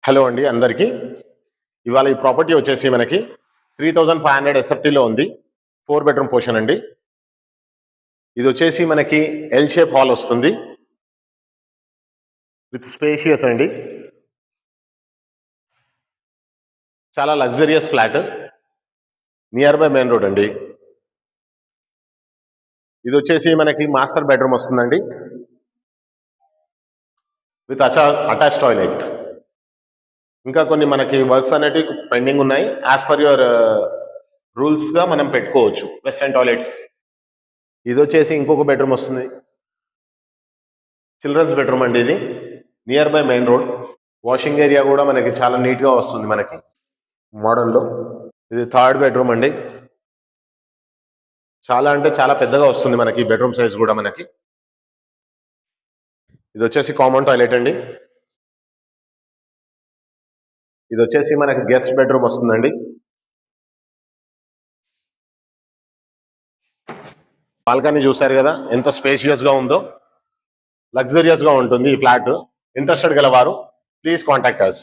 Hello అండి అందరికీ. ఇవాళ ఈ ప్రాపర్టీ వచ్చేసి మనకి 3500 ఎస్ఎఫ్టీలో ఉంది. 4 బెడ్రూమ్ పోర్షన్ అండి. ఇది వచ్చేసి మనకి ఎల్ షేప్ హాల్ వస్తుంది విత్ స్పేషియస్ అండి. చాలా luxurious flat, near by main road అండి. ఇది వచ్చేసి మనకి మాస్టర్ బెడ్రూమ్ వస్తుందండి విత్ అటాచ్ టాయిలెట్. ఇంకా కొన్ని మనకి వర్క్స్ అనేవి పెండింగ్ ఉన్నాయి. యాజ్ పర్ యువర్ రూల్స్గా మనం పెట్టుకోవచ్చు వెస్టర్న్ టాయిలెట్స్. ఇది వచ్చేసి ఇంకొక బెడ్రూమ్ వస్తుంది, చిల్డ్రన్స్ బెడ్రూమ్ అండి. ఇది near by main road. Washing area కూడా మనకి చాలా నీట్గా వస్తుంది మనకి మోడల్లో. ఇది థర్డ్ బెడ్రూమ్ అండి. చాలా అంటే చాలా పెద్దగా వస్తుంది మనకి బెడ్రూమ్ సైజ్ కూడా మనకి. ఇది వచ్చేసి కామన్ టాయిలెట్ అండి. ఇది వచ్చేసి మనకి గెస్ట్ బెడ్రూమ్ వస్తుందండి. బాల్కనీ చూసారు కదా ఎంత స్పేషియస్ గా ఉందో, లగ్జరియస్ గా ఉంటుంది ఈ ఫ్లాట్. ఇంట్రెస్టెడ్ గల వారు ప్లీజ్ కాంటాక్ట్ us.